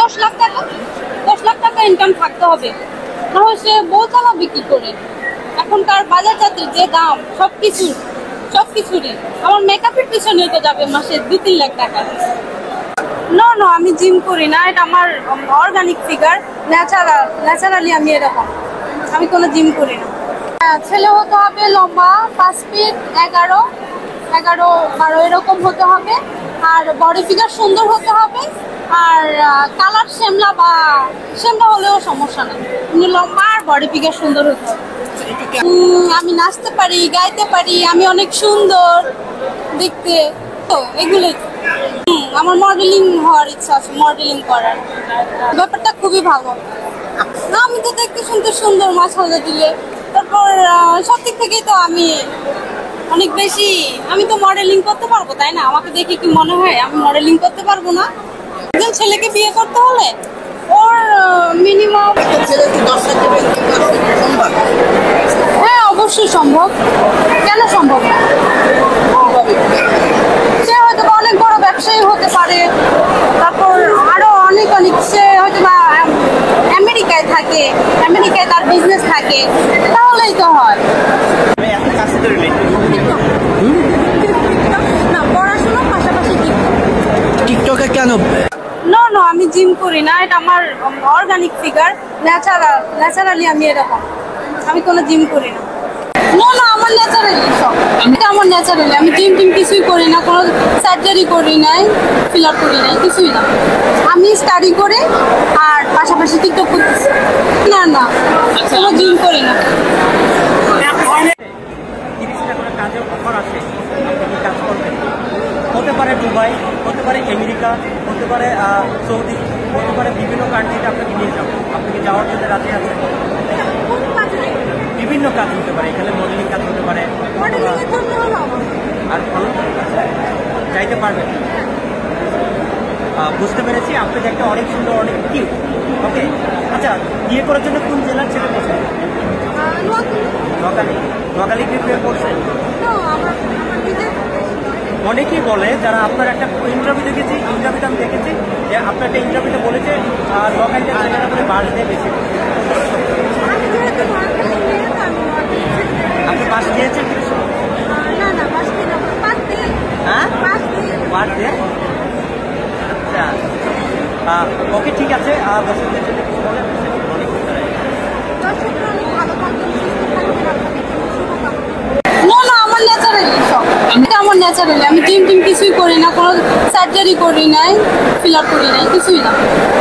10 লাখ টাকা, 10 লাখ টাকা ইনকাম থাকতে হবে, না হয় সে বউ চালাবে কি করে? এখনকার বাজার জাতের যে দাম সবকিছুরই আমার মেকআপের পিছনে তো যাবে মাসে 2-3 লাখ টাকা। নো নো, আমি জিম করি না, এটা আমার অর্গানিক ফিগার, ন্যাচারালি আমি এরকম, আমি কোনো জিম করি না। ছেলে হতে হবে লম্বা 5 ফিট 11-12 এরকম হতে হবে, আর বডি ফিগার সুন্দর হতে হবে, আর কালার শ্যামলা হলেও সমস্যা নেই, কিন্তু লম্বা আর বডি ফিগার সুন্দর হতে হবে। আমি নাচতে পারি, গাইতে পারি, আমি অনেক সুন্দর দেখতে, তো এগুলোই। আমার মডেলিং হওয়ার ইচ্ছা আছে, মডেলিং করার ব্যাপারটা খুবই ভালো। আমি তো দেখতে শুনতে সুন্দর, মাশাআল্লাহ দিলে, তারপর সব দিক থেকেই তো আমি অনেক বেশি, আমি তো মডেলিং করতে পারবো, তাই না? আমাকে দেখে কি মনে হয় আমি মডেলিং করতে পারবো না? একজন ছেলেকে বিয়ে করতে হলে ওর মিনিমাম, হ্যাঁ অবশ্যই সম্ভব, কেন সম্ভব না? সে হয়তো অনেক বড় ব্যবসায়ী হতে পারে, তারপর আরো অনেক সে হয়তো বা আমেরিকায় থাকে, আমেরিকায় তার বিজনেস থাকে, তাহলেই তো হয়। না, পড়াশোনার পাশাপাশি টিকটকে কেন? নো নো, আমি জিম করি না, এটা আমার অর্গানিক ফিগার, ন্যাচারালি আমি এরকম, আমি কোনো জিম করি না। নো নো, আমার ন্যাচারালি সব, এটা আমার ন্যাচারালি, আমি জিম কিছুই করি না, কোনো সার্জারি করি নাই, ফিল আপ করি নাই, কিছুই না। আমি স্টাডি করে আর পাশাপাশি টিকটক করতেছি। না না, কোনো জিম করি না। হতে পারে দুবাই, হতে পারে আমেরিকা, হতে পারে সৌদি, হতে পারে বিভিন্ন কান্ট্রিতে আপনাকে নিয়ে যাবো। আপনাকে যাওয়ার জন্য রাজি আছে? বিভিন্ন কাজ হতে পারে, এখানে মডেলিং কাজ হতে পারে, আর ভালো যাইতে পারবেন। বুঝতে পেরেছি, আপনি একটা অনেক সুন্দর, অনেক কিউট। ওকে, আচ্ছা, বিয়ে করার জন্য কোন জেলার ছেলে পছন্দ? নোয়াখালী প্রিপেয়ার করছেন? অনেকেই বলে, যারা আপনার একটা ইন্টারভিউতে আমি দেখেছি যে আপনার একটা ইন্টারভিউতে বলেছে নোয়াখালীতে ছেলেরা করে বাস দিয়ে বেশি। আপনি বাস দিয়েছেন? হ্যাঁ, বাস দিয়ে। আচ্ছা, ওকে, ঠিক আছে। দর্শকদের জন্য কিছু বলেন? আমার ন্যাচারালি, আমি জিম কিছুই করি না, কোনো সার্জারি করি নাই, ফিল আপ করি নাই, কিছুই না।